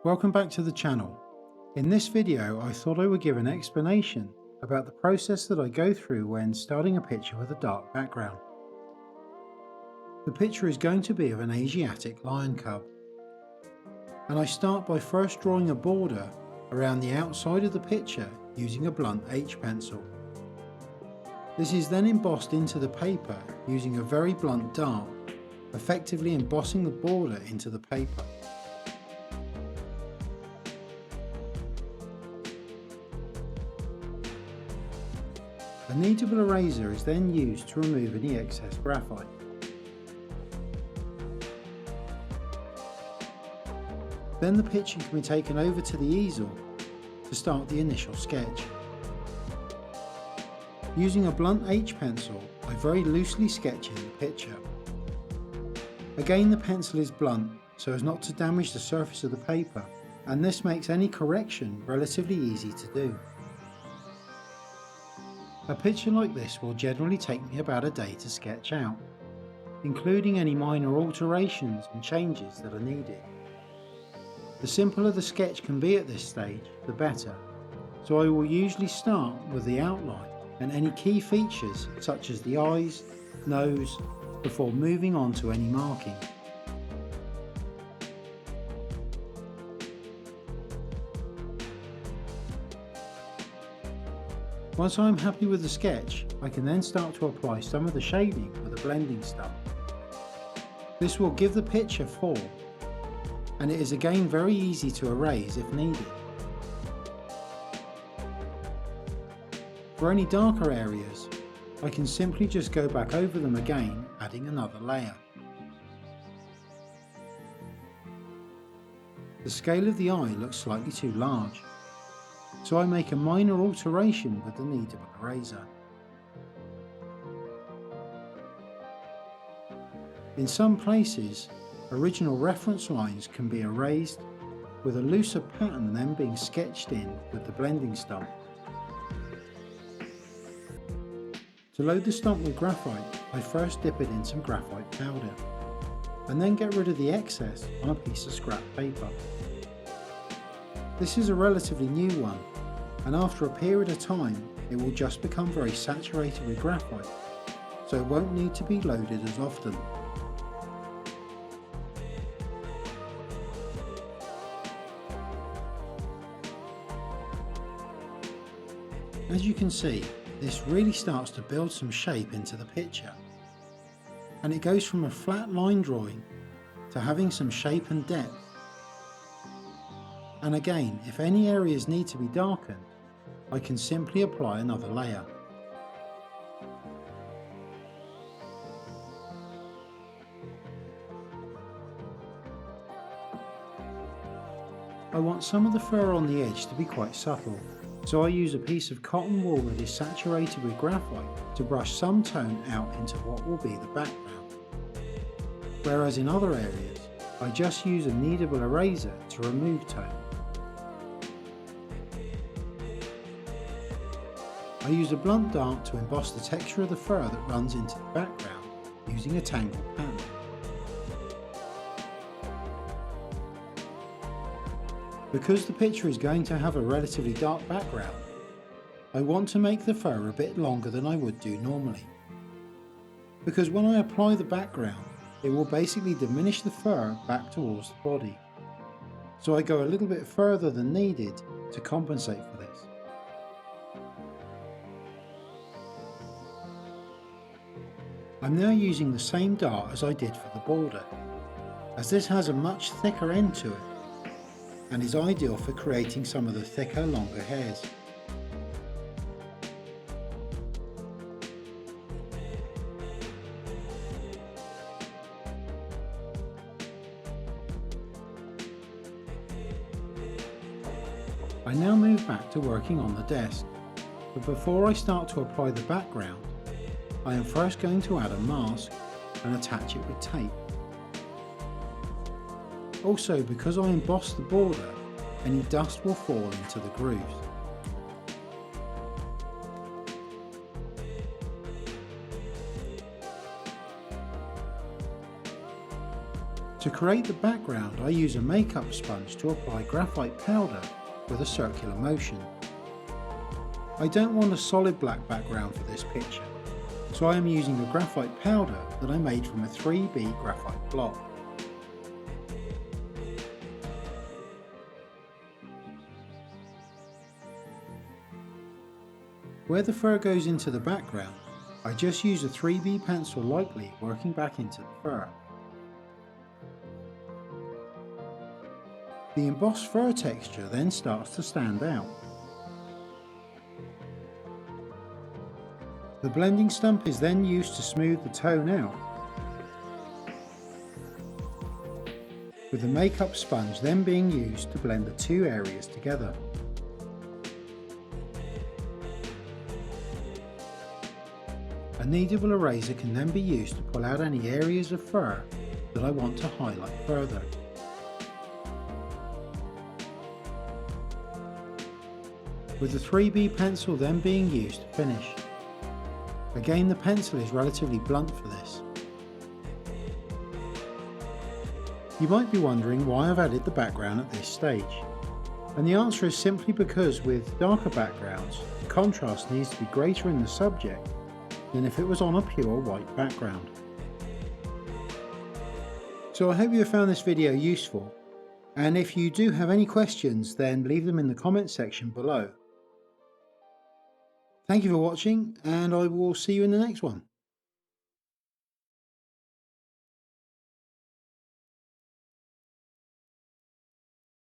Welcome back to the channel. In this video I thought I would give an explanation about the process that I go through when starting a picture with a dark background. The picture is going to be of an Asiatic Lion Cub, and I start by first drawing a border around the outside of the picture using a blunt H pencil. This is then embossed into the paper using a very blunt dart, effectively embossing the border into the paper. A kneadable eraser is then used to remove any excess graphite. Then the picture can be taken over to the easel to start the initial sketch. Using a blunt H pencil, I very loosely sketch in the picture. Again, the pencil is blunt so as not to damage the surface of the paper, and this makes any correction relatively easy to do. A picture like this will generally take me about a day to sketch out, including any minor alterations and changes that are needed. The simpler the sketch can be at this stage, the better, so I will usually start with the outline and any key features such as the eyes, nose, before moving on to any marking. Once I am happy with the sketch, I can then start to apply some of the shading with a blending stump. This will give the picture form, and it is again very easy to erase if needed. For any darker areas, I can simply just go back over them again, adding another layer. The scale of the eye looks slightly too large, so I make a minor alteration with the kneadable eraser. In some places, original reference lines can be erased, with a looser pattern then being sketched in with the blending stump. To load the stump with graphite, I first dip it in some graphite powder, and then get rid of the excess on a piece of scrap paper. This is a relatively new one, and after a period of time it will just become very saturated with graphite, so it won't need to be loaded as often. As you can see, this really starts to build some shape into the picture, and it goes from a flat line drawing to having some shape and depth. And again, if any areas need to be darkened, I can simply apply another layer. I want some of the fur on the edge to be quite subtle, so I use a piece of cotton wool that is saturated with graphite to brush some tone out into what will be the background. Whereas in other areas, I just use a kneadable eraser to remove tone. I use a blunt dart to emboss the texture of the fur that runs into the background using a tangled pattern. Because the picture is going to have a relatively dark background, I want to make the fur a bit longer than I would do normally. Because when I apply the background, it will basically diminish the fur back towards the body. So I go a little bit further than needed to compensate for this. I'm now using the same dart as I did for the border, as this has a much thicker end to it and is ideal for creating some of the thicker, longer hairs. I now move back to working on the desk, but before I start to apply the background, I am first going to add a mask and attach it with tape. Also, because I emboss the border, any dust will fall into the grooves. To create the background, I use a makeup sponge to apply graphite powder with a circular motion. I don't want a solid black background for this picture, so I am using a graphite powder that I made from a 3B graphite block. Where the fur goes into the background, I just use a 3B pencil lightly working back into the fur. The embossed fur texture then starts to stand out. The blending stump is then used to smooth the tone out, with the makeup sponge then being used to blend the two areas together. A kneadable eraser can then be used to pull out any areas of fur that I want to highlight further. With the 3B pencil then being used to finish. Again, the pencil is relatively blunt for this. You might be wondering why I've added the background at this stage, and the answer is simply because with darker backgrounds, the contrast needs to be greater in the subject than if it was on a pure white background. So I hope you have found this video useful, and if you do have any questions then leave them in the comment section below. Thank you for watching, and I will see you in the next one.